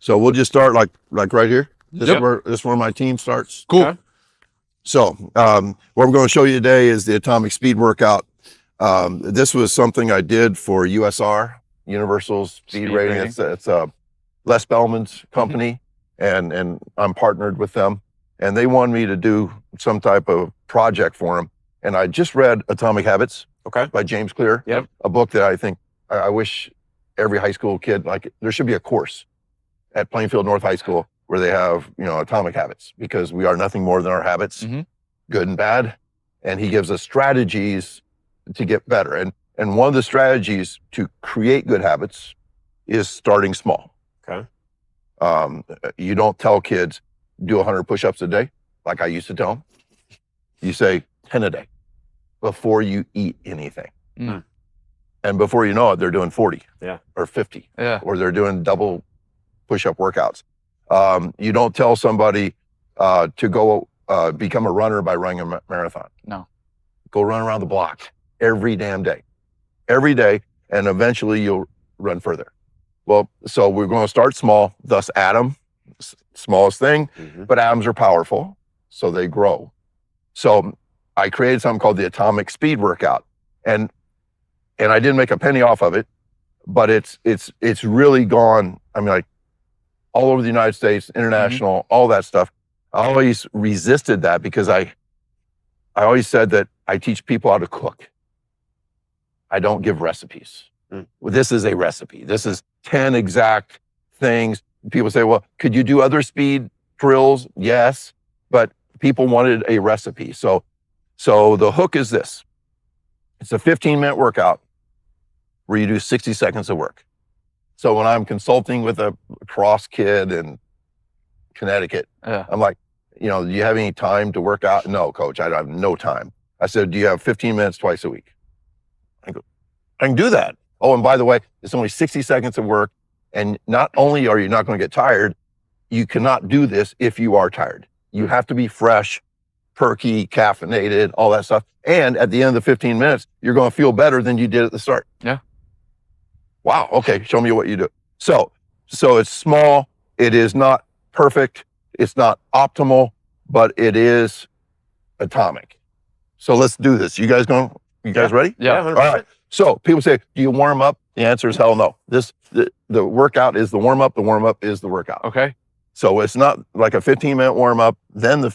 So we'll just start like right here. This Yep. is where my team starts. Cool. Okay. So what we're going to show you today is the atomic speed workout. This was something I did for USR, Universal Speed Rating. It's Les Bellman's company, and I'm partnered with them. And they wanted me to do some type of project for them. And I just read Atomic Habits by James Clear, a book that I think I wish every high school kid, like there should be a course at Plainfield North High School where they have, Atomic Habits, because we are nothing more than our habits, good and bad. And he gives us strategies to get better. And one of the strategies to create good habits is starting small. Okay. You don't tell kids, do 100 push-ups a day, like I used to tell them. You say 10 a day before you eat anything. And before you know it, they're doing 40 or 50, or they're doing double push-up workouts. You don't tell somebody to go become a runner by running a marathon. No. Go run around the block every damn day. Every day, and eventually you'll run further. Well, so we're going to start small, thus atom, smallest thing, but atoms are powerful, so they grow. So I created something called the Atomic Speed Workout, and I didn't make a penny off of it, but it's really gone. I mean, like all over the United States, international, all that stuff. I always resisted that because I always said that I teach people how to cook. I don't give recipes. Well, this is a recipe. This is 10 exact things. People say, well, could you do other speed drills? Yes, but people wanted a recipe. So the hook is this. It's a 15-minute workout where you do 60 seconds of work. So when I'm consulting with a cross kid in Connecticut, I'm like, do you have any time to work out? No, coach, I have no time. I said, do you have 15 minutes twice a week? I go, I can do that. Oh, and by the way, it's only 60 seconds of work. And not only are you not going to get tired, you cannot do this if you are tired. You have to be fresh, perky, caffeinated, all that stuff. And at the end of the 15 minutes, you're going to feel better than you did at the start. Yeah. Wow. Okay. Show me what you do. So it's small. It is not perfect. It's not optimal, but it is atomic. So let's do this. You guys ready? Yeah. 100%. All right. So people say, do you warm up? The answer is hell no. The workout is the warm up. The warm up is the workout. Okay. So it's not like a 15-minute warm up. Then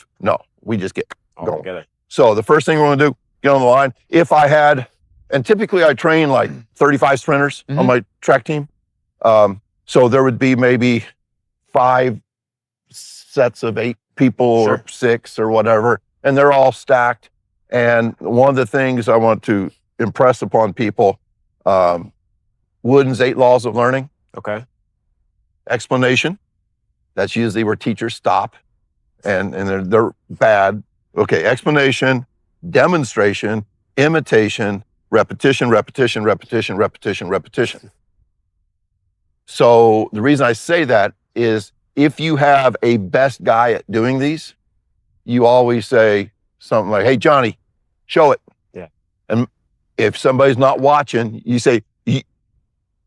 we just get going. Together. So the first thing we're going to do, get on the line. If I had, and typically I train like 35 sprinters on my track team. So there would be maybe 5 sets of 8 people or 6 or whatever, and they're all stacked. And one of the things I want to impress upon people, Wooden's 8 laws of learning. Okay. Explanation. That's usually where teachers stop, and they're bad. Okay, explanation, demonstration, imitation, repetition, repetition, repetition, repetition, repetition. So the reason I say that is if you have a best guy at doing these, you always say something like, hey, Johnny, show it. Yeah. And if somebody's not watching, you say, you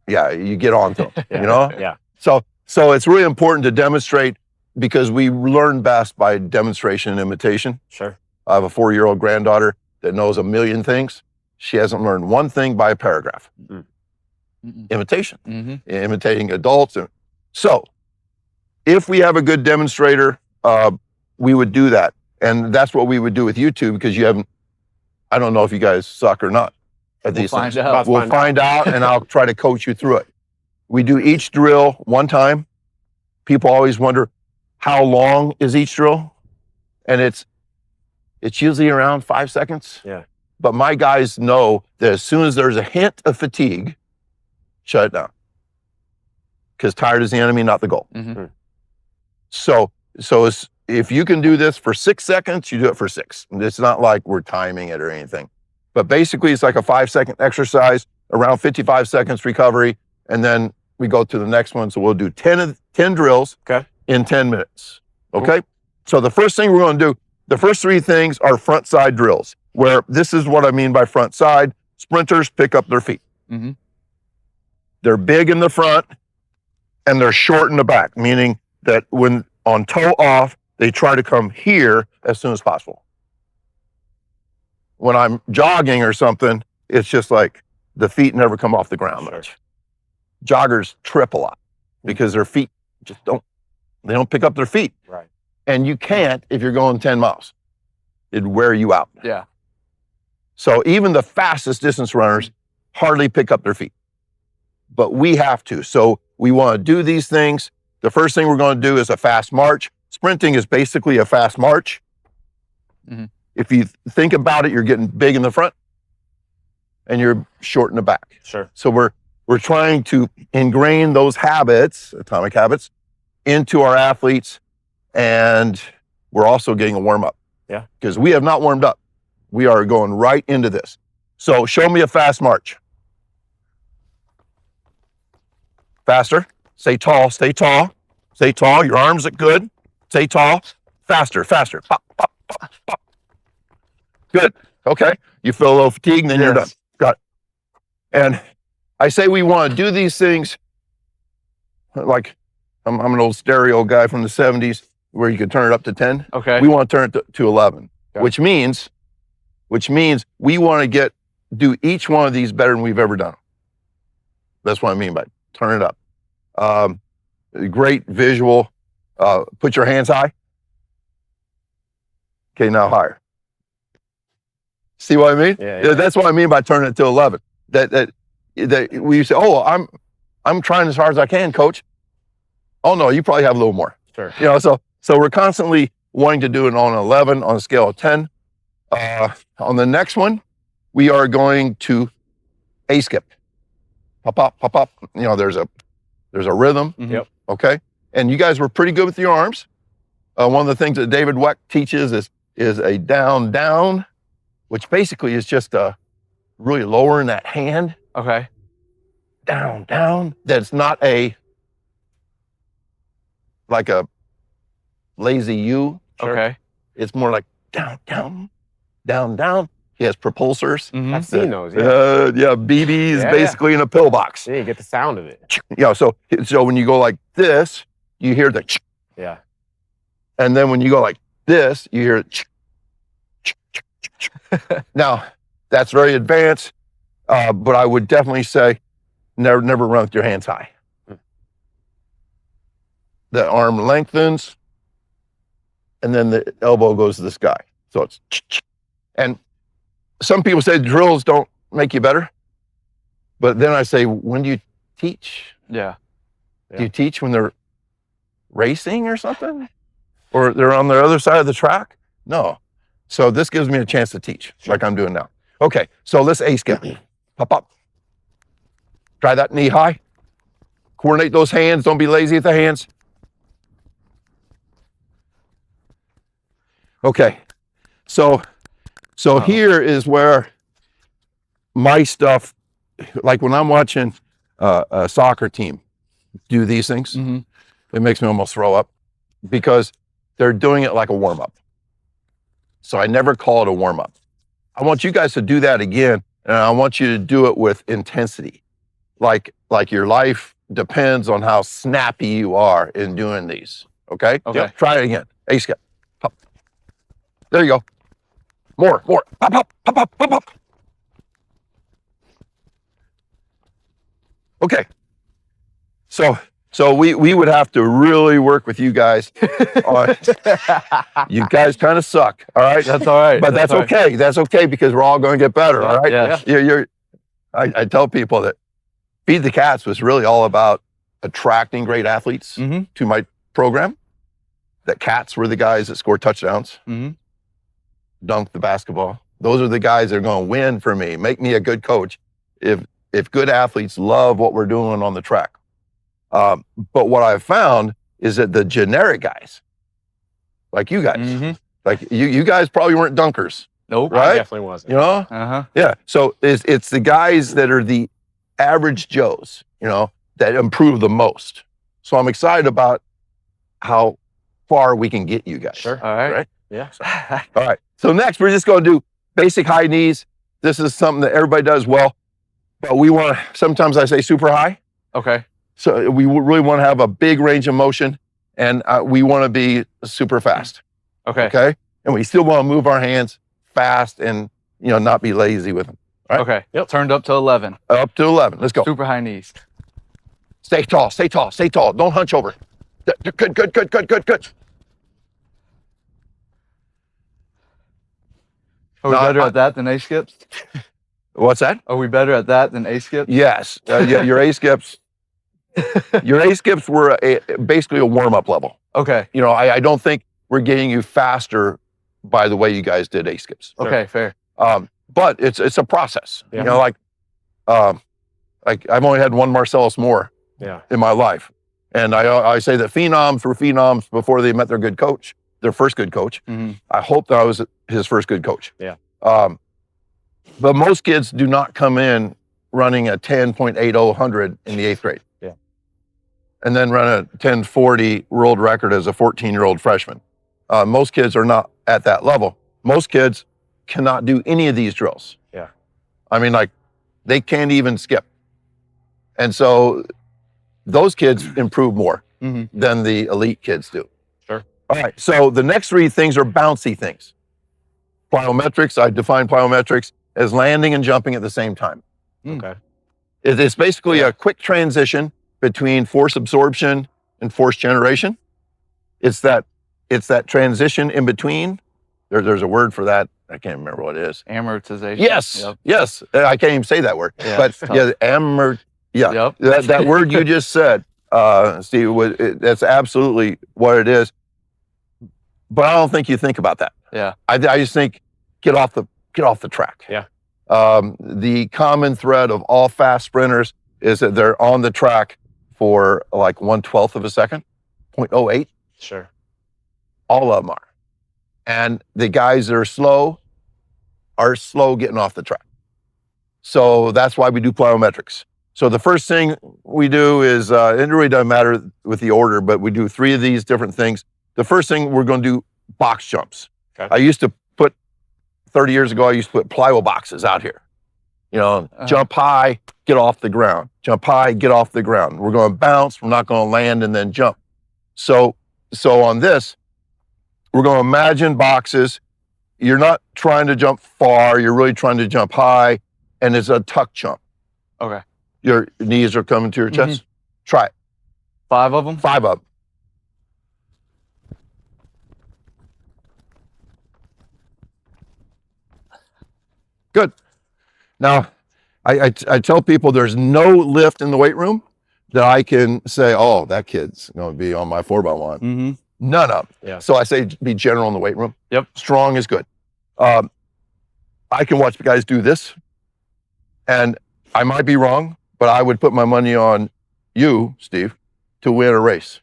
get on to them, Yeah. So it's really important to demonstrate because we learn best by demonstration and imitation. Sure. I have a 4-year-old granddaughter that knows a million things. She hasn't learned one thing by a paragraph. Imitation, imitating adults. So if we have a good demonstrator, we would do that. And that's what we would do with YouTube because I don't know if you guys suck or not at these things. We'll find out and I'll try to coach you through it. We do each drill one time. People always wonder, how long is each drill? And it's usually around 5 seconds. Yeah. But my guys know that as soon as there's a hint of fatigue, shut it down. Because tired is the enemy, not the goal. So if you can do this for 6 seconds, you do it for 6. It's not like we're timing it or anything. But basically, it's like a 5-second exercise, around 55 seconds recovery, and then we go to the next one. So we'll do 10 drills in 10 minutes. Okay? Cool. So the first thing we're going to do, the first 3 things are front side drills, where this is what I mean by front side. Sprinters pick up their feet. They're big in the front, and they're short in the back, meaning that when on toe off, they try to come here as soon as possible. When I'm jogging or something, it's just like the feet never come off the ground much. Joggers trip a lot because their feet just they don't pick up their feet. Right. And you can't if you're going 10 miles. It'd wear you out. Yeah. So even the fastest distance runners hardly pick up their feet. But we have to. So we want to do these things. The first thing we're going to do is a fast march. Sprinting is basically a fast march. Mm-hmm. If you think about it, you're getting big in the front and you're short in the back. Sure. So we're trying to ingrain those habits, atomic habits, into our athletes, and we're also getting a warm up. Yeah. Because we have not warmed up. We are going right into this. So show me a fast march. Faster. Stay tall, stay tall, stay tall. Your arms look good. Stay tall. Faster, faster. Pop, pop, pop, pop. Good. Okay. You feel a little fatigued, and then you're done. Got it. And I say we want to do these things like I'm an old stereo guy from the 70s where you could turn it up to 10. Okay. We want to turn it to 11, Okay. which means we want to do each one of these better than we've ever done. That's what I mean by turn it up. Great visual. Put your hands high. Okay, now higher. See what I mean? Yeah. That's what I mean by turning it to 11. That we say, oh, I'm trying as hard as I can, coach. Oh no, you probably have a little more. Sure. You know, so we're constantly wanting to do it on 11 on a scale of 10. On the next one, we are going to A skip. Pop, pop, pop, pop. You know, there's a rhythm. Mhm. Yep. Okay. And you guys were pretty good with your arms. One of the things that David Weck teaches is a down, down, which basically is just really lowering that hand. Okay. Down, down. That's not like a lazy U. Okay. It's more like down, down, down, down. He has propulsors. Mhm. I've seen those. Yeah. Yeah, BBs Yeah. basically in a pillbox. Yeah, you get the sound of it. Yeah, so when you go like this, you hear the Yeah. and then when you go like this, you hear Now, that's very advanced, but I would definitely say never run with your hands high. The arm lengthens, and then the elbow goes to the sky. So it's, and some people say drills don't make you better, but then I say, when do you teach? Yeah. Do you teach when they're racing or something? Or they're on the other side of the track? No. So this gives me a chance to teach, like I'm doing now. Okay, so let's A skip. Pop up. Try that knee high. Coordinate those hands. Don't be lazy with the hands. Okay, so here is where my stuff, like when I'm watching a soccer team do these things, Mm-hmm. it makes me almost throw up because they're doing it like a warm-up. So I never call it a warm-up. I want you guys to do that again, and I want you to do it with intensity. Like your life depends on how snappy you are in doing these, okay? Okay. Yep. Try it again. A skip. Pop. There you go. More. Pop, pop, pop, pop, pop, pop. Okay. So we would have to really work with you guys on, you guys kind of suck, all right? That's all right. But that's all right. okay. That's okay because we're all going to get better, all right? Yeah. I tell people that Feed the Cats was really all about attracting great athletes Mm-hmm. to my program. That Cats were the guys that scored touchdowns, Mm-hmm. dunked the basketball. Those are the guys that are going to win for me, make me a good coach if good athletes love what we're doing on the track. But what I've found is that the generic guys, like you guys, Mm-hmm. like you guys probably weren't dunkers, Nope. right? I definitely wasn't. you know? Uh-huh. Yeah. So it's the guys that are the average Joes, that improve the most. So I'm excited about how far we can get you guys. Sure. All right. Right? Yeah. All right. So next, we're just going to do basic high knees. This is something that everybody does well, but we want to, sometimes I say super high. Okay. So we really want to have a big range of motion, and we want to be super fast. Okay. Okay. And we still want to move our hands fast and, not be lazy with them. Right? Okay. Yep. Turned up to 11. Up to 11. Let's go. Super high knees. Stay tall, stay tall, stay tall. Don't hunch over. Good. Are we No, better at that than A skips? What's that? Are we better at that than A skips? Yes. Yeah, your A skips. Your A skips were basically a warm-up level. Okay. I don't think we're getting you faster by the way you guys did A skips. Okay, fair. But it's a process. Yeah. Like I've only had one Marcellus Moore Yeah. in my life. And I say that phenoms were phenoms before they met their good coach, their first good coach. Mm-hmm. I hope that I was his first good coach. Yeah. But most kids do not come in running a 10.80 in the 8th grade. Yeah. And then run a 1040 world record as a 14-year-old freshman. Most kids are not at that level. Most kids cannot do any of these drills. Yeah. I mean, they can't even skip. And so those kids improve more than the elite kids do. Sure. All right. So the next 3 things are bouncy things. Plyometrics, I define plyometrics as landing and jumping at the same time. Okay. It's basically a quick transition between force absorption and force generation. It's that transition in between. There's a word for that. I can't remember what it is. Amortization. Yes. Yep. Yes. I can't even say that word. Yeah, But it's yeah, Yep. that word you just said, Steve, that's absolutely what it is. But I don't think you think about that. Yeah. I just think get off the track. Yeah. The common thread of all fast sprinters is that they're on the track for like 1/12 of a second, 0.08. Sure. All of them are. And the guys that are slow getting off the track. So that's why we do plyometrics. So the first thing we do is, it really doesn't matter with the order, but we do 3 of these different things. The first thing we're going to do box jumps. Okay. 30 years ago, I used to put plyo boxes out here. Jump high, get off the ground. Jump high, get off the ground. We're going to bounce. We're not going to land and then jump. So on this, we're going to imagine boxes. You're not trying to jump far. You're really trying to jump high, and it's a tuck jump. Okay. Your knees are coming to your chest. Try it. 5 of them? 5 up. Good. Now, I tell people there's no lift in the weight room that I can say, oh, that kid's going to be on my 4x1. Mm-hmm. None of them. Yeah. So I say be general in the weight room. Yep. Strong is good. I can watch guys do this, and I might be wrong, but I would put my money on you, Steve, to win a race.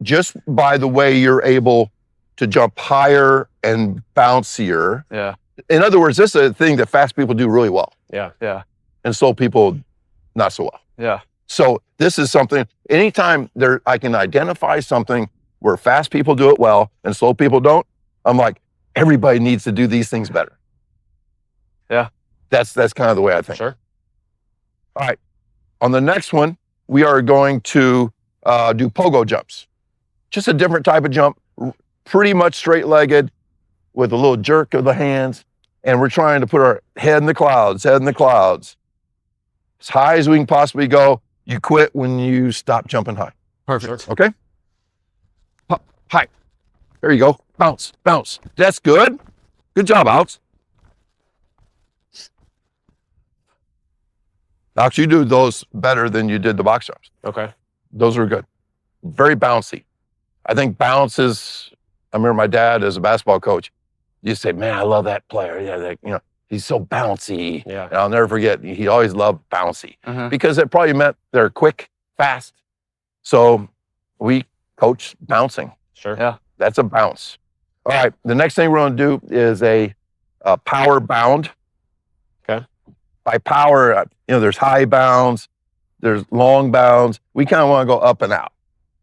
Just by the way you're able to jump higher and bouncier. Yeah. In other words, this is a thing that fast people do really well, Yeah. and slow people not so well. Yeah. So this is something, anytime I can identify something where fast people do it well and slow people don't, I'm like, everybody needs to do these things better. Yeah. That's kind of the way I think. Sure. All right. On the next one, we are going to do pogo jumps. Just a different type of jump, pretty much straight-legged with a little jerk of the hands. And we're trying to put our head in the clouds. As high as we can possibly go. You quit when you stop jumping high. Perfect. Okay? Pop, high. There you go. Bounce. That's good. Good job, Alex. Alex, you do those better than you did the box jumps. Okay. Those are good. Very bouncy. I think bounce is, I remember my dad as a basketball coach, you say, man, I love that player. Yeah, he's so bouncy. Yeah. And I'll never forget, he always loved bouncy because it probably meant they're quick, fast. So we coach bouncing. Sure. Yeah. That's a bounce. All right. The next thing we're going to do is a power bound. Okay. By power, there's high bounds, there's long bounds. We kind of want to go up and out.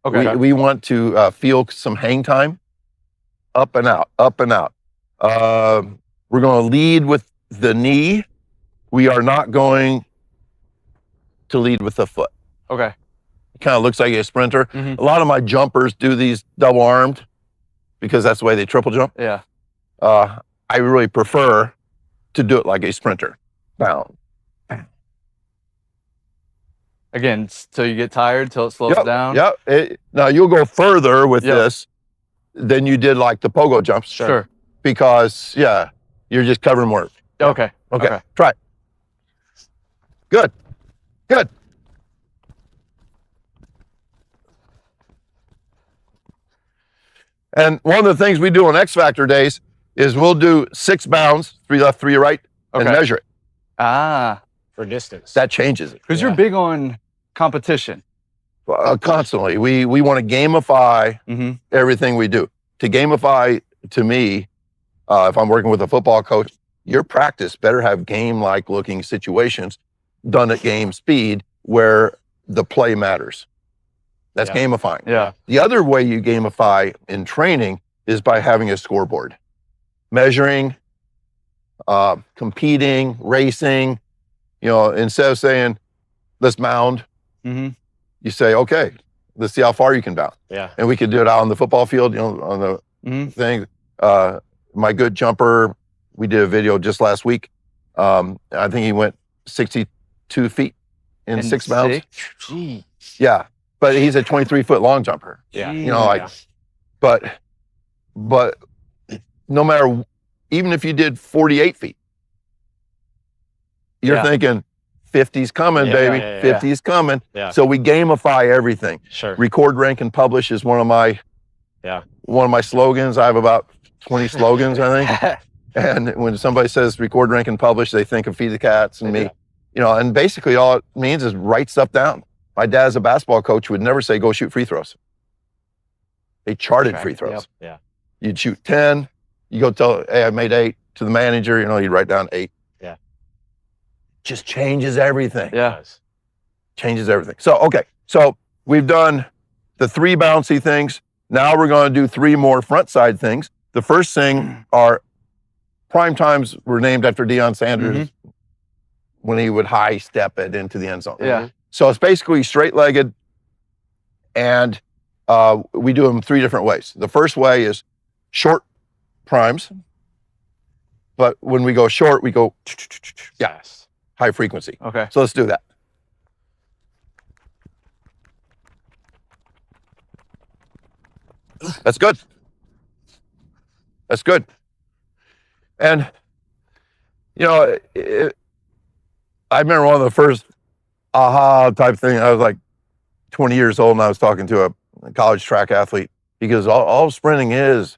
Okay. We want to feel some hang time. Up and out. We're going to lead with the knee. We are not going to lead with the foot. Okay. It kind of looks like a sprinter. Mhm. A lot of my jumpers do these double armed because that's the way they triple jump. Yeah. I really prefer to do it like a sprinter. Bound. Again, till you get tired, till it slows down. Yep. Now you'll go further with Yep. this than you did like the pogo jumps. Sure. Because you're just covering more. Okay. Okay. Try it. Good. Good. And one of the things we do on X Factor days is we'll do 6 bounds, 3 left, 3 right, and Okay. measure it. For distance. That changes it. Because you're big on competition. Constantly. We want to gamify Mm-hmm. everything we do. To gamify, to me, if I'm working with a football coach, your practice better have game-like looking situations done at game speed where the play matters. That's gamifying. Yeah. The other way you gamify in training is by having a scoreboard. Measuring, competing, racing. Instead of saying, let's mound, Mm-hmm. you say, okay, let's see how far you can bound. Yeah. And we could do it out on the football field, on the Mm-hmm. thing. My good jumper, we did a video just last week. I think he went 62 feet in 6 bounds. Gee. Yeah, but he's a 23-foot long jumper. Yeah. But no matter, even if you did 48 feet, you're Yeah. thinking 50's coming, Yeah, baby. yeah, yeah, 50's coming. Yeah. So we gamify everything. Sure. Record, rank, and publish is one of my slogans. I have about 20 slogans, I think. And when somebody says record, rank, and publish, they think of Feed the Cats and me. And basically all it means is write stuff down. My dad, as a basketball coach, would never say, go shoot free throws. They charted free throws. Yeah. You'd shoot 10, you go tell, hey, I made 8 to the manager, you'd write down 8. Yeah. Just changes everything. Yeah. Changes everything. So we've done the 3 bouncy things. Now we're going to do 3 more front side things. The first thing are prime times were named after Deion Sanders when he would high step it into the end zone. Yeah. So it's basically straight-legged, and we do them 3 different ways. The first way is short primes, but when we go short, we go Yes. high frequency. Okay. So let's do that. That's good. That's good. And, I remember one of the first aha type thing. I was like 20 years old and I was talking to a college track athlete. He goes, all sprinting is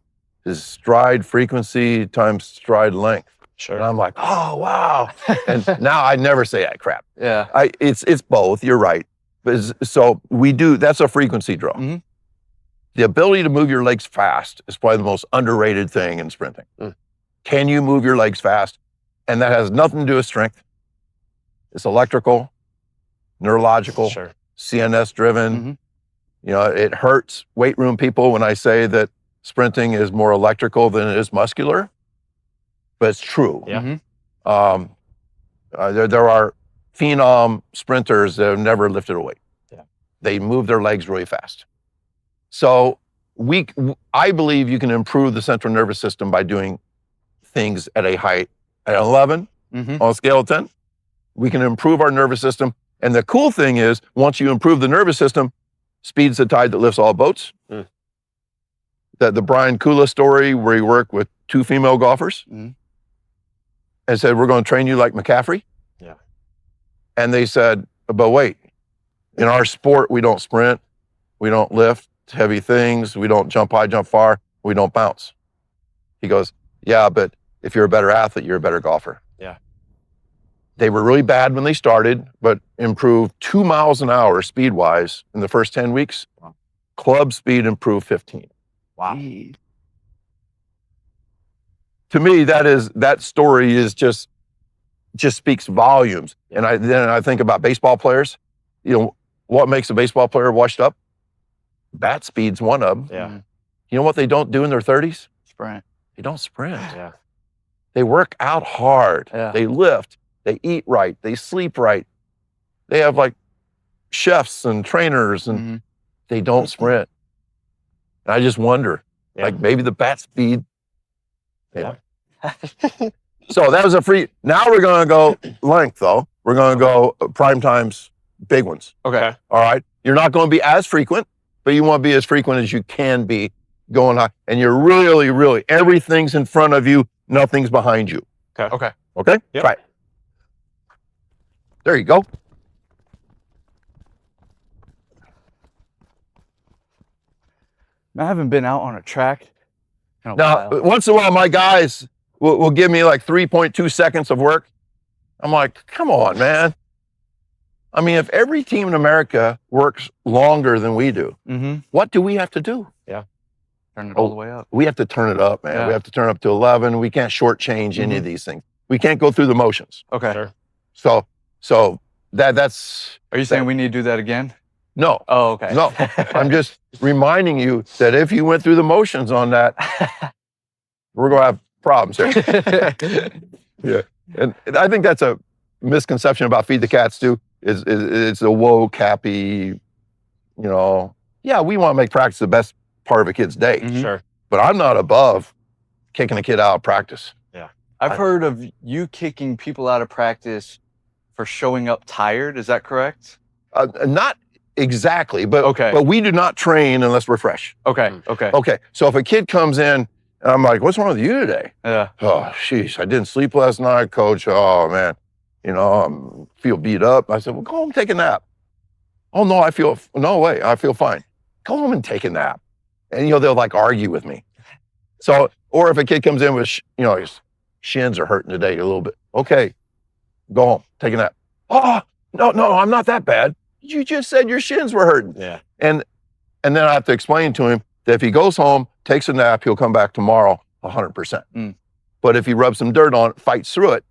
stride frequency times stride length. Sure. And I'm like, oh, wow. And now I never say that crap. Yeah. It's both. You're right. So we do, that's a frequency drill. Mm-hmm. The ability to move your legs fast is probably the most underrated thing in sprinting. Can you move your legs fast? And that has nothing to do with strength. It's electrical, neurological, Sure. CNS driven. It hurts weight room people when I say that sprinting is more electrical than it is muscular, but it's true. Yeah. Mm-hmm. There are phenom sprinters that have never lifted a weight. Yeah. They move their legs really fast. So I believe you can improve the central nervous system by doing things at a height at 11 on a scale of 10. We can improve our nervous system. And the cool thing is, once you improve the nervous system, speed's the tide that lifts all boats. The Brian Kula story where he worked with 2 female golfers and said, we're going to train you like McCaffrey. Yeah. And they said, but wait, in our sport, we don't sprint, we don't lift heavy things, we don't jump high, jump far, we don't bounce. He goes, yeah, but if you're a better athlete, you're a better golfer. Yeah. They were really bad when they started, but improved 2 miles an hour speed-wise in the first 10 weeks. Wow. Club speed improved 15. Wow. To me, that story is just speaks volumes. And then I think about baseball players. What makes a baseball player washed up? Bat speed's one of them. Yeah. You know what they don't do in their 30s? Sprint. They don't sprint. Yeah. They work out hard. Yeah. They lift. They eat right. They sleep right. They have like chefs and trainers, and Mhm. they don't sprint. And I just wonder, Yeah. like maybe the bat speed. Yeah. So that was a free. Now we're going to go length, though. We're going to go prime times, big ones. Okay. All right. You're not going to be as frequent, but you want to be as frequent as you can be going high. And you're really, everything's in front of you, nothing's behind you. Okay. Okay? Yep. Try it. There you go. I haven't been out on a track in a Now, while. once in a while, my guys will give me like 3.2 seconds of work. I'm like, come on, man. I mean, if every team in America works longer than we do, Mm-hmm. what do we have to do? Turn it all the way up. We have to turn it up, man. Yeah. We have to turn it up to 11. We can't shortchange any of these things. We can't go through the motions. Okay. Sure. So that's Are you saying we need to do that again? no. Oh, okay. No, I'm just reminding you that if you went through the motions on that, we're going to have problems here. And I think that's a misconception about Feed the Cats too. It's a woke, happy, yeah, we want to make practice the best part of a kid's day. Mhm. Sure. But I'm not above kicking a kid out of practice. I've heard of you kicking people out of practice for showing up tired. Is that correct? Not exactly, but Okay. but we do not train unless we're fresh. Okay. Okay. Okay, so if a kid comes in, and I'm like, what's wrong with you today? Yeah. Oh, sheesh, I didn't sleep last night, coach. Oh, man, I feel beat up. I said, well, go home and take a nap. Oh, no, no way, I feel fine. Go home and take a nap. And, they'll like argue with me. So, or if a kid comes in with, his shins are hurting today a little bit. Okay, go home, take a nap. Oh, no, I'm not that bad. You just said your shins were hurting. Yeah. And then I have to explain to him that if he goes home, takes a nap, he'll come back tomorrow 100%. Mm. But if he rubs some dirt on it, fights through it,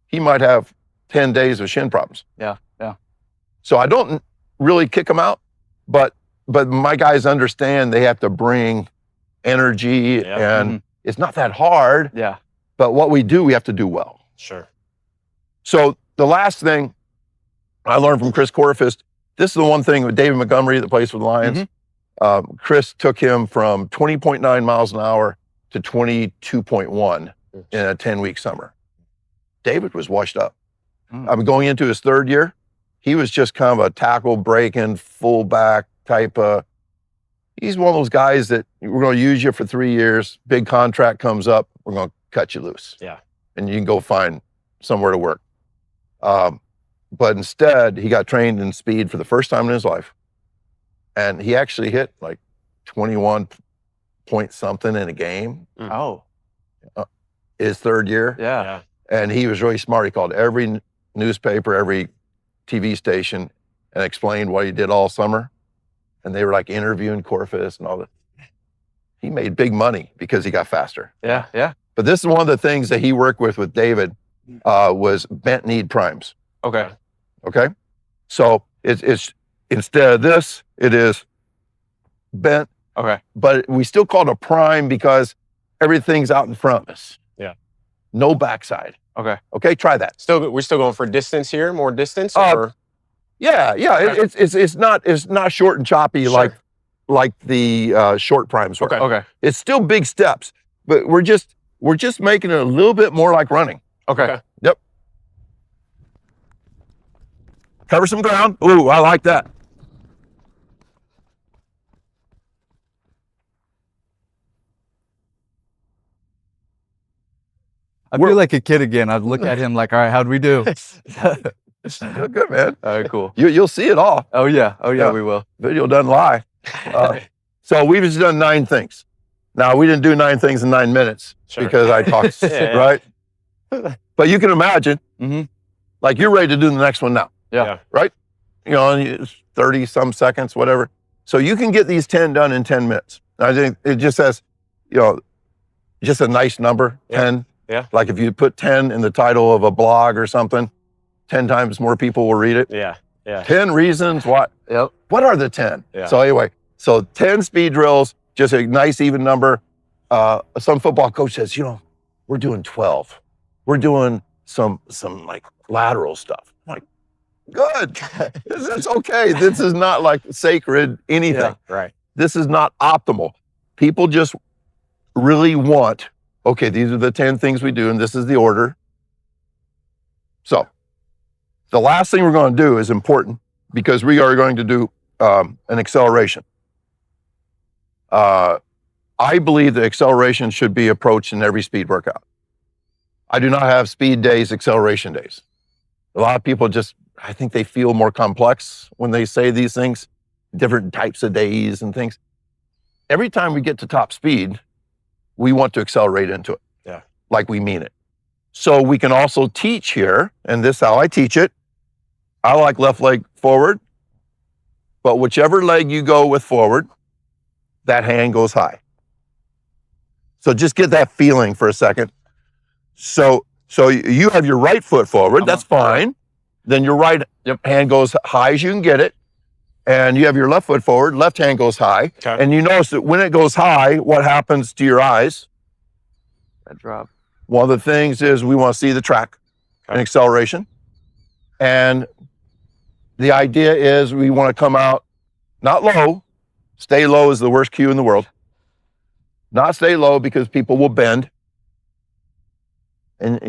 he might have 10 days of shin problems. Yeah. So I don't really kick him out, but my guys understand they have to bring energy, Yeah. and it's not that hard, Yeah. but what we do, we have to do well. Sure. So the last thing I learned from Chris Corfist, this is the one thing with David Montgomery that plays for the Lions. Chris took him from 20.9 miles an hour to 22.1 in a 10-week summer. David was washed up. I'm going into his third year. He was just kind of a tackle breaking fullback type of. He's one of those guys that we're going to use you for 3 years. Big contract comes up, we're going to cut you loose. Yeah. And you can go find somewhere to work. But instead, he got trained in speed for the first time in his life. And he actually hit like 21 point something in a game Oh. his third year. Yeah. Yeah. And he was really smart. He called every newspaper, every TV station, and explained what he did all summer. And they were like interviewing Corfus and all that. He made big money because he got faster. Yeah. Yeah. But this is one of the things that he worked with David was bent knee primes. Okay. Okay, so it's instead of this, it is bent, Okay. but we still call it a prime because everything's out in front of us. Yeah. No backside. Okay. Okay, try that. We're still going for distance here, more distance, Uh, or Yeah. It's not short and choppy Sure. like the short primes were. Okay. Okay. It's still big steps, but we're just making it a little bit more like running. Okay. Okay. Yep. Cover some ground. Ooh, I like that. I feel like a kid again. I'd look at him like, all right, how'd we do? You're good, man. All right, cool. You'll see it all. Oh yeah. Yeah. We will. Video doesn't lie. So we've just done 9 things. Now, we didn't do 9 things in 9 minutes Sure. because I talked, Yeah. right? But you can imagine, Mhm. like you're ready to do the next one now, Yeah. and it's 30 some seconds, whatever. So you can get these 10 done in 10 minutes. I think it just says, just a nice number, Yeah. 10. Yeah. Like if you put 10 in the title of a blog or something, 10 times more people will read it. Yeah. Yeah. 10 reasons why. Yep. What are the 10? Yeah. So anyway, 10 speed drills, just a nice even number. Some football coach says, we're doing 12. We're doing some like lateral stuff. I'm like, Good. It's okay. This is not like sacred anything. Yeah. Right. This is not optimal. People just really want, okay, these are the 10 things we do, and this is the order. So the last thing we're going to do is important because we are going to do an acceleration. I believe that acceleration should be approached in every speed workout. I do not have speed days, acceleration days. A lot of people just, I think they feel more complex when they say these things, different types of days and things. Every time we get to top speed, we want to accelerate into it. Yeah. Like we mean it. So we can also teach here, and this is how I teach it. I like left leg forward, but whichever leg you go with forward, that hand goes high. So just get that feeling for a second. So you have your right foot forward, that's fine. Then your right hand goes high as you can get it. And you have your left foot forward, left hand goes high. Okay. And you notice that when it goes high, what happens to your eyes? That drop. One of the things is we want to see the track and acceleration. And the idea is we want to come out not low. Stay low is the worst cue in the world. Not stay low because people will bend. And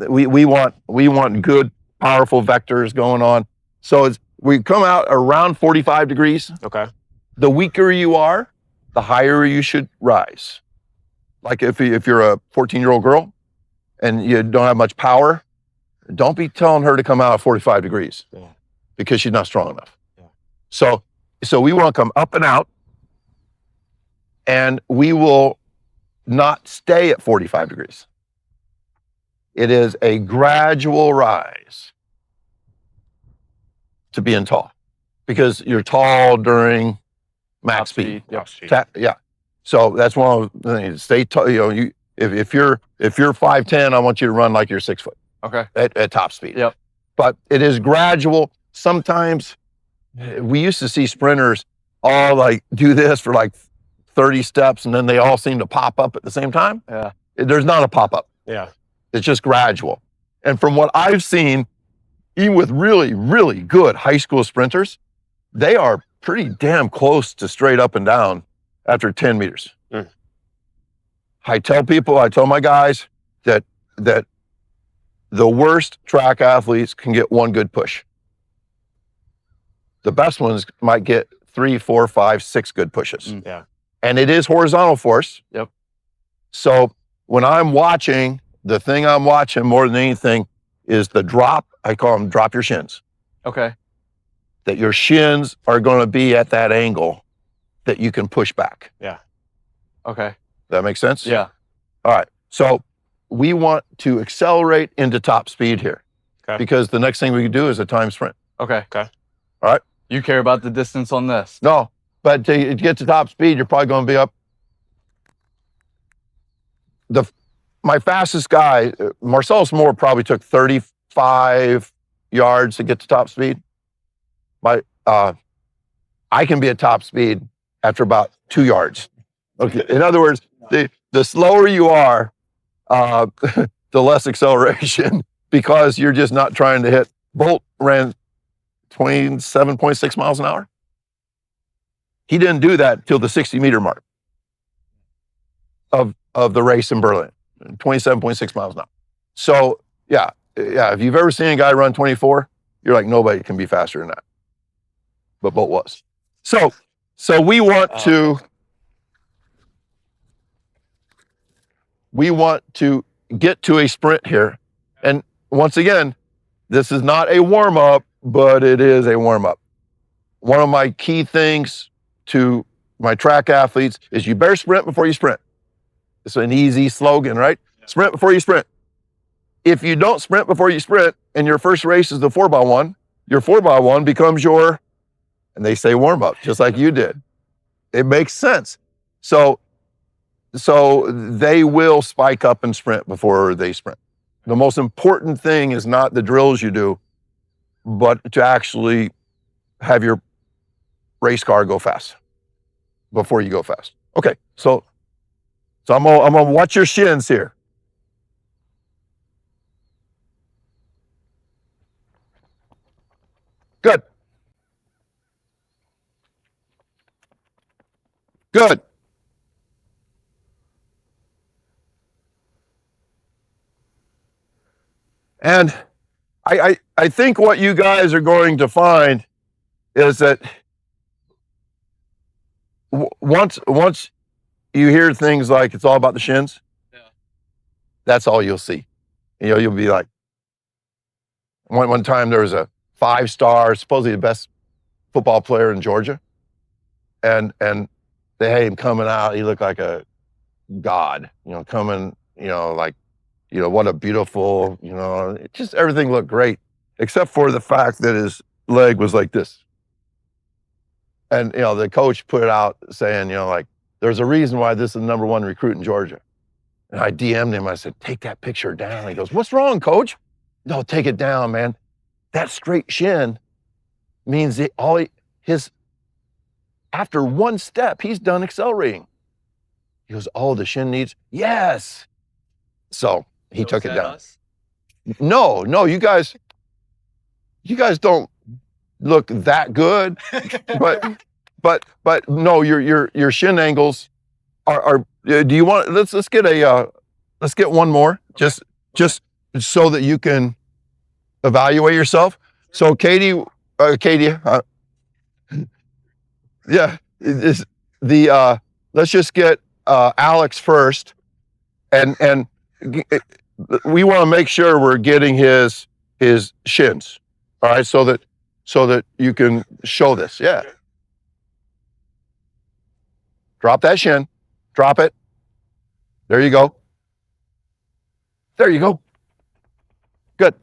we want good, powerful vectors going on. So we come out around 45 degrees. Okay. The weaker you are, the higher you should rise. Like if you're a 14-year-old girl and you don't have much power, don't be telling her to come out at 45 degrees because she's not strong enough. Yeah. So we want to come up and out, and we will not stay at 45 degrees. It is a gradual rise to being tall because you're tall during max speed. Yeah. So that's one of the things. Stay tall. If you're 5'10", I want you to run like you're 6 foot. Okay. At top speed. Yep. But it is gradual. Sometimes we used to see sprinters all like do this for like 30 steps and then they all seem to pop up at the same time. Yeah. There's not a pop up. Yeah. It's just gradual. And from what I've seen, even with really, really good high school sprinters, they are pretty damn close to straight up and down after 10 meters. Mm. I tell my guys that the worst track athletes can get one good push. The best ones might get 3, 4, 5, 6 good pushes. Mm. Yeah. And it is horizontal force. Yep. So when I'm watching, the thing I'm watching more than anything is the drop. I call them drop your shins. Okay. That your shins are going to be at that angle that you can push back. Yeah. Okay. That makes sense? Yeah. All right. So we want to accelerate into top speed here. Okay. Because the next thing we can do is a time sprint. Okay. Okay. All right. You care about the distance on this? No, but to get to top speed, you're probably going to be up. My fastest guy, Marcellus Moore, probably took 35 yards to get to top speed. I can be at top speed after about 2 yards. Okay. In other words, the slower you are, the less acceleration because you're just not trying to hit. Bolt ran 27.6 miles an hour. He didn't do that till the 60-meter mark of the race in Berlin, 27.6 miles an hour. So yeah, if you've ever seen a guy run 24, you're like, nobody can be faster than that. But Bolt was. So we want to get to a sprint here. And once again, this is not a warm-up, but it is a warm-up. One of my key things to my track athletes is you better sprint before you sprint. It's an easy slogan, right? Sprint before you sprint. If you don't sprint before you sprint and your first race is the 4x1, your 4x1 becomes your, and they say warm-up, just like you did. It makes sense. So they will spike up and sprint before they sprint. The most important thing is not the drills you do, but to actually have your race car go fast before you go fast. Okay, so I'm gonna watch your shins here. Good. Good. And I think what you guys are going to find is that once you hear things like it's all about the shins, that's all you'll see. You'll be like, one time there was a 5-star, supposedly the best football player in Georgia, and they had him coming out. He looked like a god, coming, like, what a beautiful, just everything looked great, except for the fact that his leg was like this. And, the coach put it out saying, like, there's a reason why this is the #1 recruit in Georgia. And I DM'd him. I said, take that picture down. He goes, what's wrong, coach? No, take it down, man. That straight shin means that after one step, he's done accelerating. He goes, oh, the shin needs, yes. So he took it down. No, you guys don't look that good, but no, your shin angles are. Do you want? Let's get one more, just so that you can evaluate yourself. So Katie, yeah, let's just get Alex first, and we want to make sure we're getting his shins, all right, so that you can show this. Yeah. Drop that shin. Drop it. There you go. There you go. Good.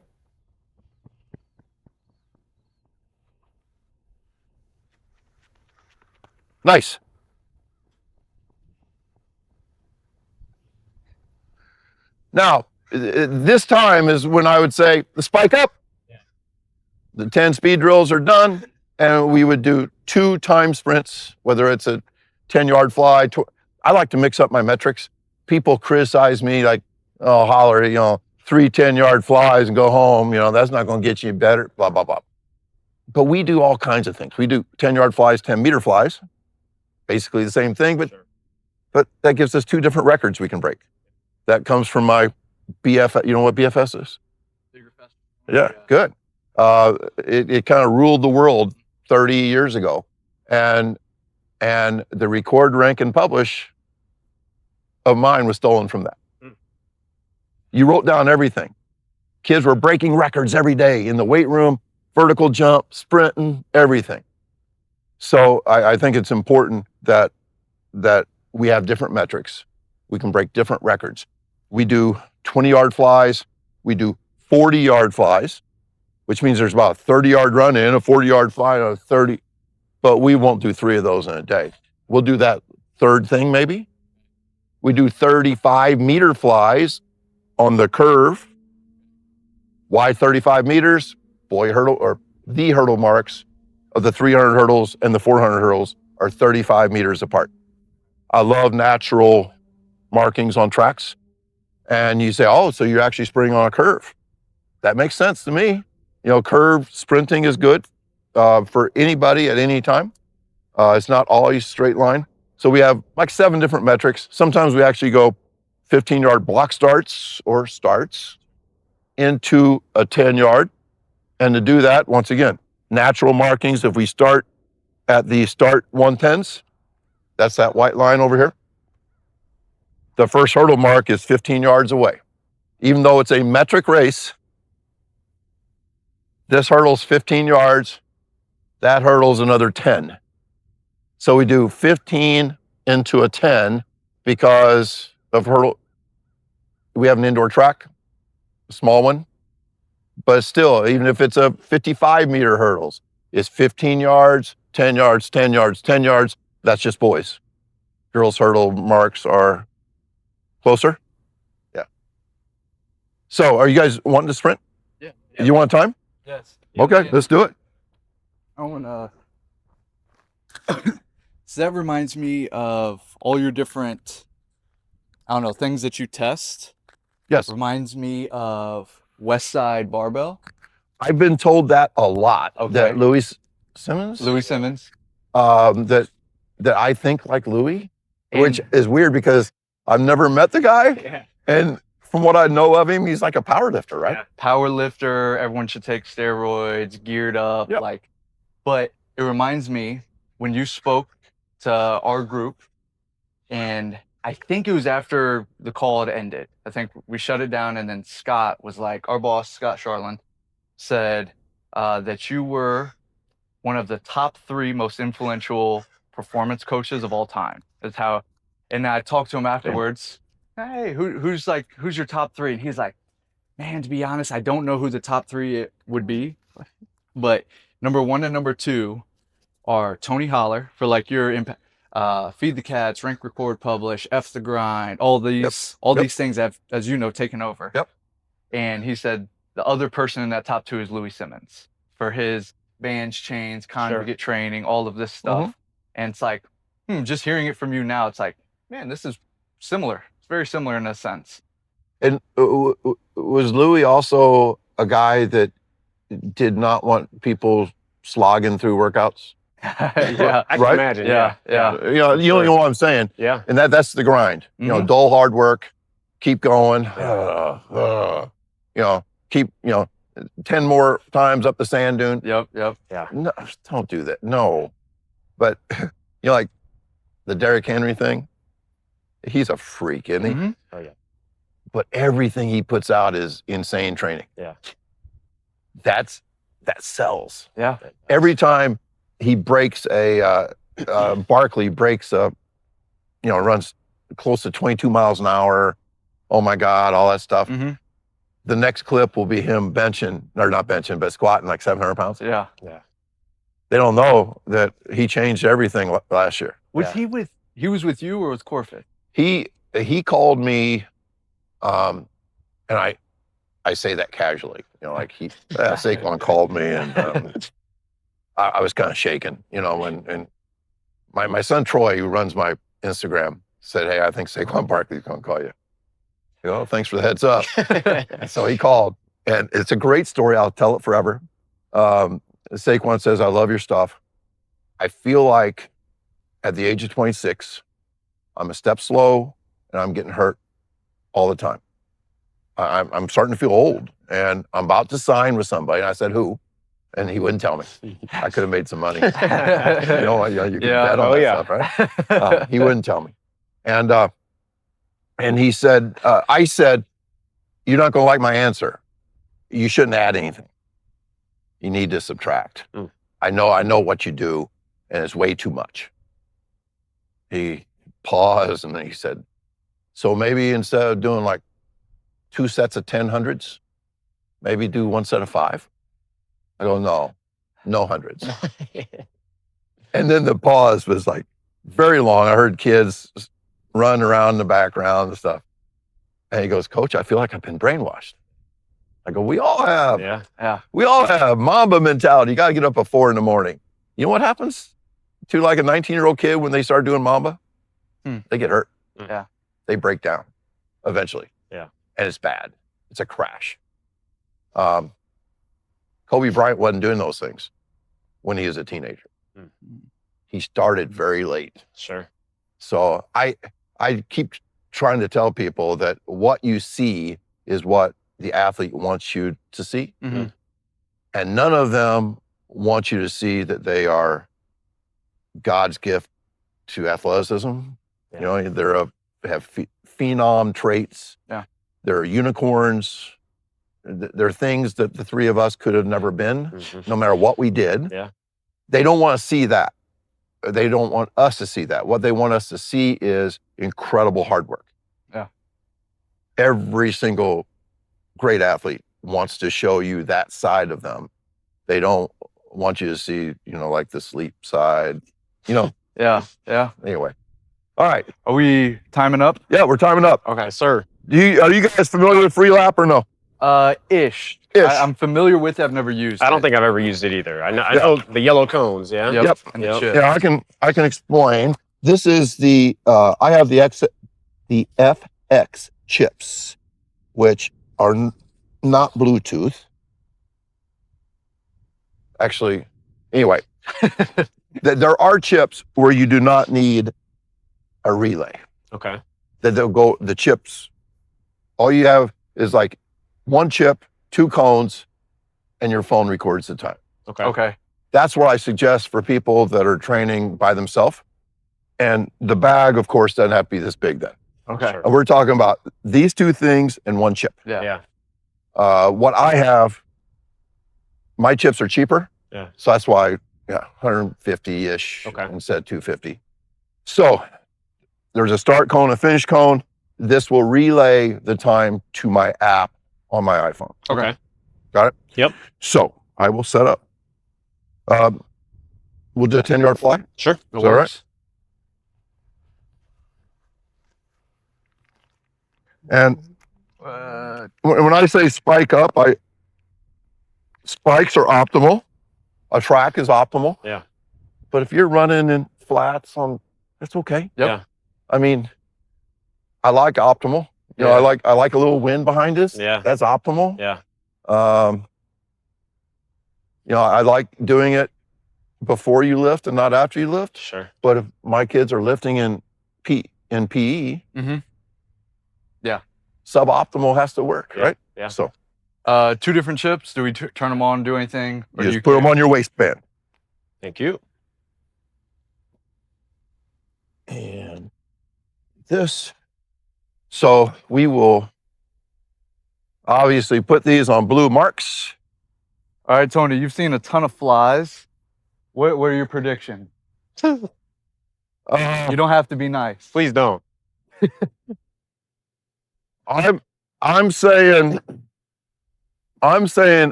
Nice. Now, this time is when I would say the spike up. Yeah. The 10 speed drills are done, and we would do 2 time sprints, whether it's a 10-yard fly. I like to mix up my metrics. People criticize me like, oh, Holler, 3 10-yard flies and go home. That's not going to get you better, blah, blah, blah. But we do all kinds of things. We do 10-yard flies, 10-meter flies, basically the same thing, but that gives us 2 different records we can break. That comes from my BFS. You know what BFS is? Bigger, faster. Yeah, good. It kind of ruled the world 30 years ago. And the record, rank, and publish of mine was stolen from that. You wrote down everything. Kids were breaking records every day in the weight room, vertical jump, sprinting, everything. So I think it's important that we have different metrics. We can break different records. We do 20-yard flies. We do 40-yard flies, which means there's about a 30-yard run in, a 40-yard fly, and a 30. But we won't do 3 of those in a day. We'll do that third thing maybe. We do 35-meter flies on the curve. Why 35 meters? Boy hurdle, or the hurdle marks of the 300 hurdles and the 400 hurdles are 35 meters apart. I love natural markings on tracks. And you say, oh, so you're actually sprinting on a curve. That makes sense to me. Curve sprinting is good for anybody at any time. It's not always straight line. So we have like 7 different metrics. Sometimes we actually go 15-yard block starts or starts into a 10-yard. And to do that, once again, natural markings. If we start at the start 110s, that's that white line over here. The first hurdle mark is 15 yards away. Even though it's a metric race, this hurdle's 15 yards, that hurdle's another 10. So we do 15 into a 10 because of hurdle. We have an indoor track, a small one, but still, even if it's a 55-meter hurdles, it's 15 yards, 10 yards, 10 yards, 10 yards. That's just boys. Girls' hurdle marks are closer. Yeah. So are you guys wanting to sprint? Yeah. You want time? Yes. Okay, yeah. Let's do it. I want to. So that reminds me of all your different, things that you test. Yes. Reminds me of West Side Barbell. I've been told that a lot. Okay. That Louis Simmons, that I think like Louis, which is weird because I've never met the guy, Yeah. and from what I know of him, he's like a power lifter, right? Yeah. Power lifter. Everyone should take steroids, geared up. Yep. Like, but it reminds me when you spoke to our group, and I think it was after the call had ended. I think we shut it down, and then Scott was like, our boss, Scott Charlin, said that you were one of the top 3 most influential performance coaches of all time. That's how. And I talked to him afterwards. Hey, who's your top 3? And he's like, man, to be honest, I don't know who the top 3 would be, but number 1 and number 2 are Tony Holler for like your impact. Feed the Cats, Rank, Record, Publish, F the Grind, all these things have, as you know, taken over. Yep. And he said the other person in that top 2 is Louis Simmons for his bands, chains, conjugate training, all of this stuff. And it's like, just hearing it from you now, it's like, man, this is similar. It's very similar in a sense. And was Louis also a guy that did not want people slogging through workouts? Yeah. I can Right? imagine. Yeah. You know what I'm saying? Yeah. And that's the grind. You know, dull hard work, keep going. Yeah. You know, keep 10 more times up the sand dune. Yep. No, don't do that. No. But like the Derrick Henry thing, he's a freak, isn't he? Mhm. Oh yeah. But everything he puts out is insane training. Yeah. That sells. Yeah. Every time he breaks Barkley breaks runs close to 22 miles an hour. Oh my God, all that stuff. Mm-hmm. The next clip will be him but squatting like 700 pounds. Yeah. They don't know that he changed everything last year. Was he was with you or with Corfit? He called me, and I say that casually, like Saquon called me, and I was kind of shaken, and my son Troy, who runs my Instagram, said, "Hey, I think Saquon Barkley's going to call you." Thanks for the heads up. So he called, and it's a great story. I'll tell it forever. Saquon says, "I love your stuff. I feel like at the age of 26, I'm a step slow and I'm getting hurt all the time. I'm starting to feel old, and I'm about to sign with somebody." And I said, "Who?" And he wouldn't tell me. I could have made some money. You can bet on that stuff, right? He wouldn't tell me. And he said, I said, "You're not going to like my answer. You shouldn't add anything. You need to subtract. I know what you do, and it's way too much." He paused, and then he said, "So maybe instead of doing like 2 sets of 10 hundreds, maybe do 1 set of 5? I go, no hundreds." And then the pause was like very long. I heard kids run around in the background and stuff. And he goes, "Coach, I feel like I've been brainwashed." I go, "We all have. Yeah. We all have Mamba mentality. You got to get up at 4 a.m. You know what happens to like a 19-year-old kid when they start doing Mamba? They get hurt. Yeah. They break down eventually. Yeah. And it's bad. It's a crash. Kobe Bryant wasn't doing those things when he was a teenager. He started very late. Sure. So I keep trying to tell people that what you see is what the athlete wants you to see. Mm-hmm. And none of them want you to see that they are God's gift to athleticism. Yeah. They have phenom traits. Yeah. They're unicorns. They're things that the 3 of us could have never been, no matter what we did. Yeah. They don't want to see that. They don't want us to see that. What they want us to see is incredible hard work. Yeah. Every single great athlete wants to show you that side of them. They don't want you to see, like the sleep side, Yeah. Anyway. All right. Are we timing up? Yeah, we're timing up. Okay, sir. Are you guys familiar with free lap or no? Ish. Ish. I'm familiar with it. I've never used it. I don't think I've ever used it either. I know the yellow cones. Yeah. Yep. And Yep. the chip. Yeah, I can explain. This is I have the FX chips, which are not Bluetooth. actually, anyway, there are chips where you do not need a relay. Okay. That they'll go, the chips, all you have is like one chip, 2 cones, and your phone records the time. Okay. Okay. That's what I suggest for people that are training by themselves. And the bag, of course, doesn't have to be this big then. Okay. Sure. And we're talking about these 2 things and 1 chip. Yeah. Yeah. What I have, my chips are cheaper. Yeah. So that's why, 150-ish Okay. instead of 250. So there's a start cone, a finish cone. This will relay the time to my app on my iPhone. Okay. Got it? Yep. So I will set up. We'll do a 10-yard fly. Sure. It Is that all right? works. And when I say spike up, spikes are optimal. A track is optimal. Yeah. But if you're running in flats that's okay. Yep. Yeah. I mean, I like optimal. You know, Yeah. I like a little wind behind us. Yeah. That's optimal. Yeah. I like doing it before you lift and not after you lift. Sure. But if my kids are lifting in PE, Mhm. Yeah. suboptimal has to work, Yeah. right? Yeah. So 2 different chips. Do we turn them on, do anything? Or you do just put them on your waistband. Thank you. And this. So we will obviously put these on blue marks. All right, Tony, you've seen a ton of flies. What are your predictions? You don't have to be nice. Please don't. I'm saying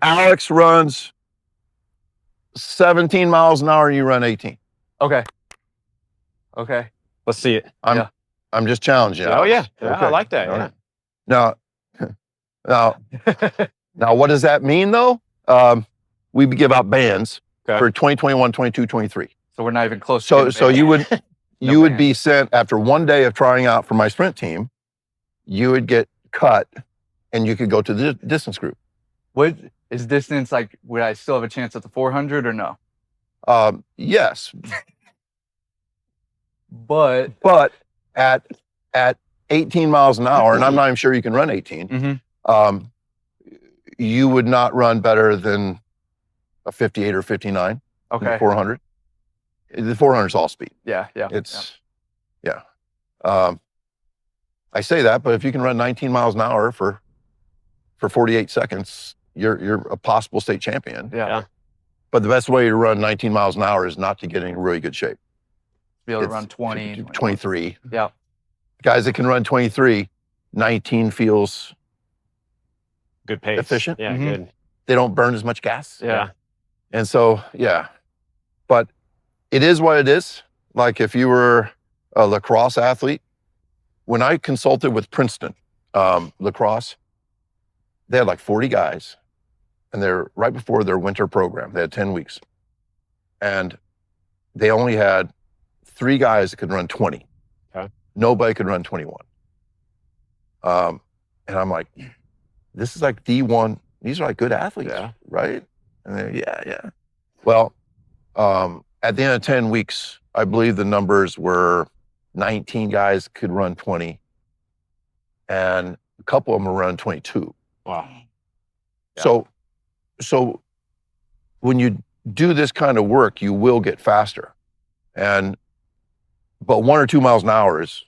Alex runs 17 miles an hour and you run 18. Okay. Okay. Let's see it. I'm just challenging you. Oh yeah. Yeah. Okay. I like that. All Yeah. right. Now, what does that mean though? We give out bands Okay. for 2021, 22, 23. So we're not even close. So to getting you would No you would band. be sent after 1 day of trying out for my sprint team. You would get cut, and you could go to the distance group. What is distance like? Would I still have a chance at the 400 or no? Yes, But but at 18 miles an hour, and I'm not even sure you can run 18. Mhm. You would not run better than a 58 or 59 in the Okay. 400. The 400 is all speed. Yeah. It's yeah. I say that, but if you can run 19 miles an hour for 48 seconds, you're a possible state champion. Yeah. Yeah. But But the best way to run 19 miles an hour is not to get in really good shape. be able to It's run 20. 23. Yeah. Guys that can run 23, 19 feels Good pace. Efficient. Yeah. Mhm. Good. they don't burn as much gas. Yeah. And so, yeah. But it is what it is. Like if you were a lacrosse athlete, when I consulted with Princeton lacrosse, they had like 40 guys and they're right before their winter program. They had 10 weeks. And they only had 3 guys that could run 20. Okay. Nobody could run 21. And I'm like, this is like D1. These are like good athletes, Yeah. right? And they're, yeah. Well, at the end of 10 weeks, I believe the numbers were 19 guys could run 20 and a couple of them were run 22. Wow. Yeah. So when you do this kind of work, you will get faster. But 1 or 2 miles an hour is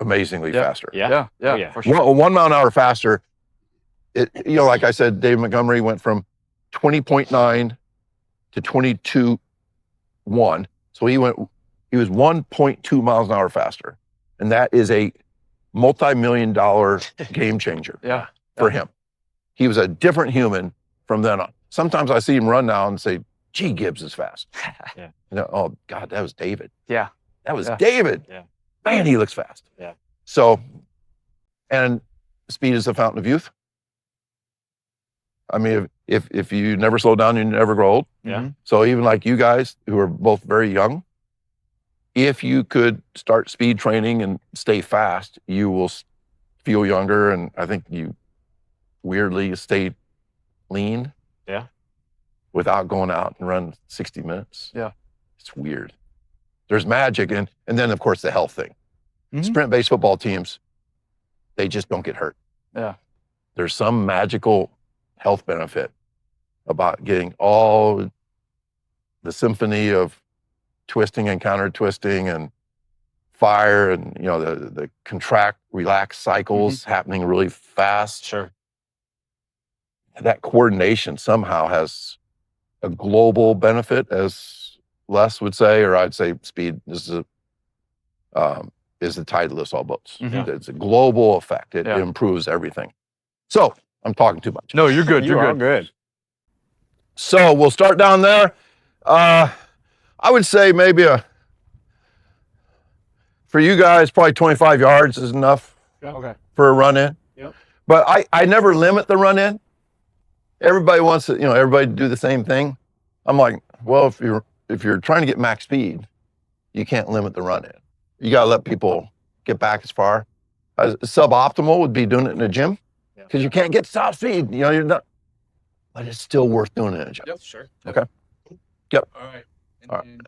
amazingly Yeah. faster. Yeah. Yeah. Oh, yeah. For sure. 1 mile an hour faster. Like I said, Dave Montgomery went from 20.9 to 22.1. So he was 1.2 miles an hour faster. And that is a multi-million-dollar game changer Yeah. for him. He was a different human from then on. Sometimes I see him run now and say, gee, Gibbs is fast. Yeah. Oh God, that was David. Yeah. That was Yeah. David. Yeah. Man, he looks fast. Yeah. So, and speed is the fountain of youth. I mean, if you never slow down, you never grow old. Yeah. Mhm. So even like you guys who are both very young, if you could start speed training and stay fast, you will feel younger. And I think you weirdly stay lean. Yeah. without going out and run 60 minutes. Yeah. It's weird. There's magic. And then, of course, the health thing. Mhm. Sprint-based football teams, they just don't get hurt. Yeah. There's some magical health benefit about getting all the symphony of twisting and counter twisting and fire and, you know, the contract, relax cycles happening really fast. Sure. That coordination somehow has a global benefit, as Les would say, or I'd say speed is the tide that lifts all boats. Mhm. It's a global effect. It Yeah. improves everything. So I'm talking too much. No, you're good. You're You're all good. good. So we'll start down there. I would say maybe for you guys, probably 25 yards is enough Okay. for a run in. Yep. But I never limit the run in. Everybody wants to, you know, everybody to do the same thing. I'm like, well, if you're trying to get max speed, you can't limit the run in. You got to let people get back as far. Suboptimal would be doing it in a gym because you can't get to top speed. You know, you're not, but it's still worth doing it in a gym. Yep, sure. Okay. Yep. All right. All right.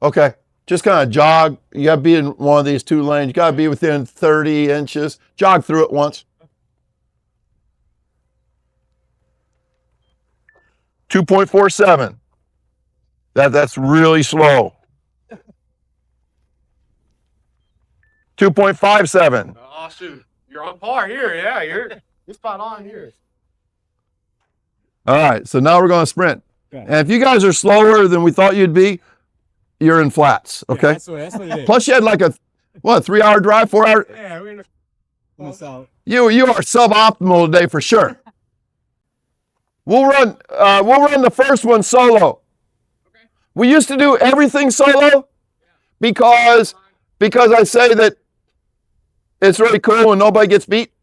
Okay. Just kind of jog. You got to be in one of these two lanes. You got to be within 30 inches. Jog through it once. 2.47. That's really slow. 2.57. Oh, shoot. You're on par here. Yeah, you're spot on here. All right. So now we're going to sprint. Okay. And if you guys are slower than we thought you'd be, you're in flats. Yeah, Okay. that's what it is. Plus you had like a 3-hour drive, 4-hour. Yeah, we're in the south. You are suboptimal today for sure. We'll run the first one solo. Okay. We used to do everything solo because I say that it's really cool when nobody gets beat.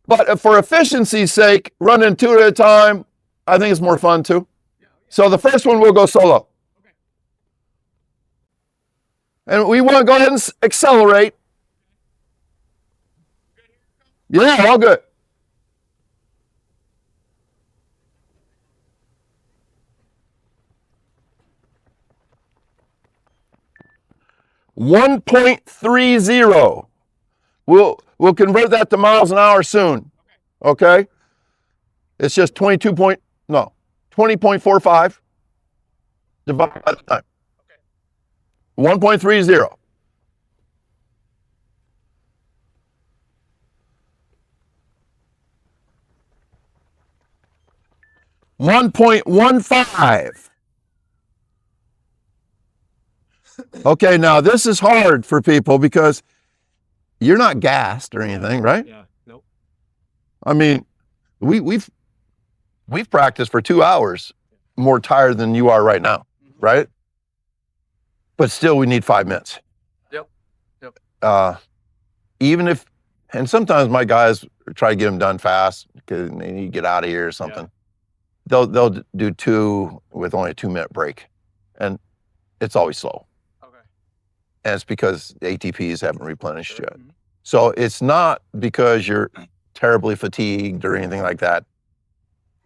But for efficiency's sake, running two at a time, I think it's more fun too. So the first one we'll go solo. And we want to go ahead and accelerate. Yeah, all good. .30. We'll convert that to miles an hour soon. Okay? It's just 20.45 divided by the time. 1.30. .15. Okay, now this is hard for people because you're not gassed or anything, right? Yeah. Nope. I mean, we've practiced for 2 hours more tired than you are right now, right? But still, we need 5 minutes. Yep. Even if, and sometimes my guys try to get them done fast because they need to get out of here or something. They'll do 2 with only a 2-minute break, and it's always slow. Okay. And it's because the ATPs haven't replenished yet. So it's not because you're terribly fatigued or anything like that.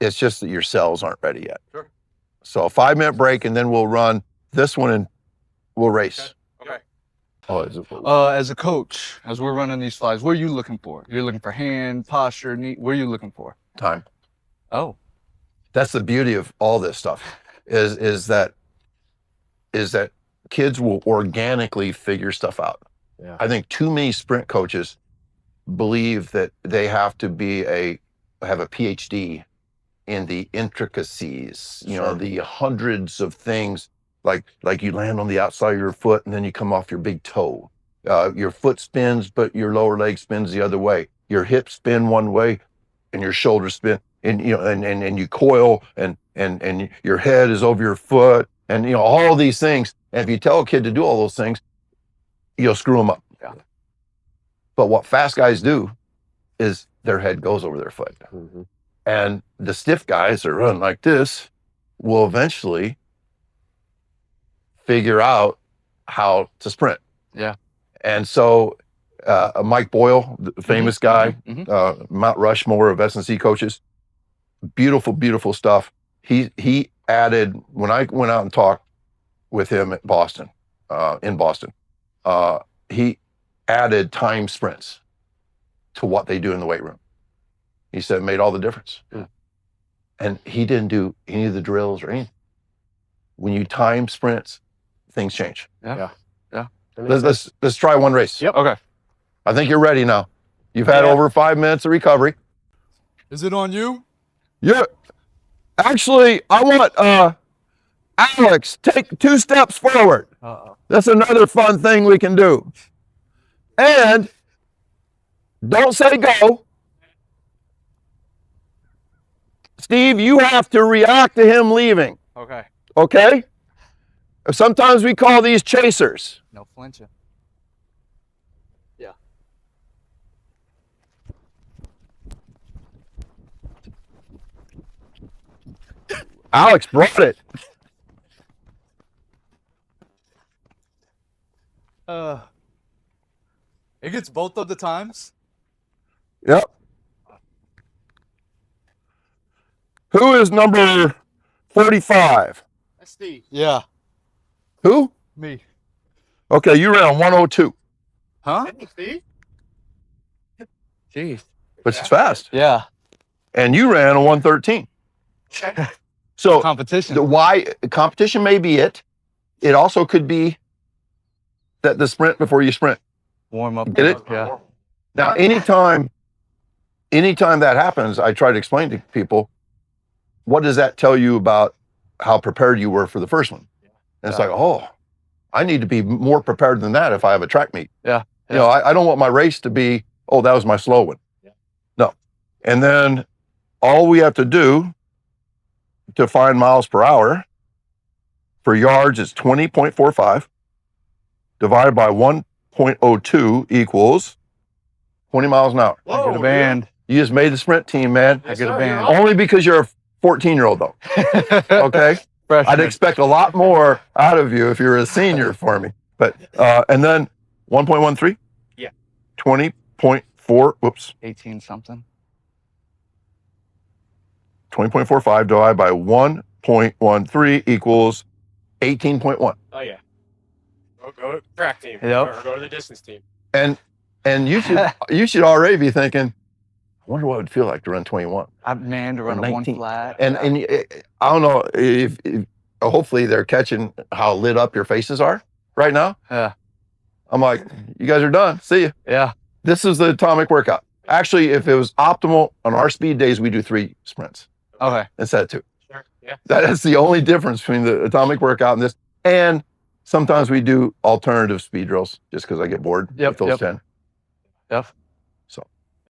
It's just that your cells aren't ready yet. Sure. So a 5-minute break, and then we'll run this one and we'll race. Okay. Oh, is it? As a coach, as we're running these flies, what are you looking for? You're looking for hand, posture, knee. What are you looking for? Time. Oh. That's the beauty of all this stuff is that kids will organically figure stuff out. Yeah. I think too many sprint coaches believe that they have to have a PhD in the intricacies, you know, the hundreds of things, like you land on the outside of your foot and then you come off your big toe. Your foot spins, but your lower leg spins the other way. Your hips spin one way and your shoulders spin, and you know, and you coil and your head is over your foot, and you know, all these things. And if you tell a kid to do all those things, you'll screw them up. Yeah. But what fast guys do is their head goes over their foot. Mm-hmm. And the stiff guys that run like this will eventually figure out how to sprint. Yeah. And so Mike Boyle, the famous guy, Mhm. Mount Rushmore of S&C coaches, beautiful, beautiful stuff. He added, when I went out and talked with him at Boston, in Boston, he added time sprints to what they do in the weight room. He said it made all the difference. Yeah. And he didn't do any of the drills or anything. When you time sprints, things change. Yeah. Let's try one race. Yep. Okay. I think you're ready now. You've had Yeah. over 5 minutes of recovery. Is it on you? Yeah. Actually, I want Alex, take 2 steps forward. Uh-oh. That's another fun thing we can do. And don't say go. Steve, you have to react to him leaving, Okay. okay? Sometimes we call these chasers. No flinching. Alex brought it. It gets both of the times. Yep. Who is number 45? That's Steve. Yeah. Who? Me. Okay, you ran 102, Huh? Hey, Steve. Jeez. which is fast. Yeah. And you ran a 113. So Competition. competition may be it. It also could be that the sprint before you sprint. Warm up. Get it? Yeah. Now, anytime that happens, I try to explain to people, what does that tell you about how prepared you were for the first one? And it's like, oh, I need to be more prepared than that if I have a track meet. Yeah. You know, I don't want my race to be, oh, that was my slow one. Yeah. No. And then all we have to do to find miles per hour for yards is 20.45 divided by 1.02 equals 20 miles an hour. I get a band. You just made the sprint team, man. I get a sir, band. you're Only because you're a 14-year-old though. Okay. Freshman. I'd expect a lot more out of you if you were a senior for me. But and then 1.13? Yeah. 20.4, whoops. 18 something. 20.45 divided by 1.13 equals 18.1. Oh yeah. Go to track team. Yep. Or go to the distance team. And you should already be thinking, I wonder what it would feel like to run 21. Man, to run a 19. 1 flat. And I don't know if hopefully they're catching how lit up your faces are right now. Yeah. I'm like, you guys are done. See you. Yeah. This is the atomic workout. Actually, if it was optimal on our speed days, we do 3 sprints Okay. instead of 2. Sure. Yeah. That is the only difference between the atomic workout and this. And sometimes we do alternative speed drills just because I get bored Yep, with those yep. 10. Yep.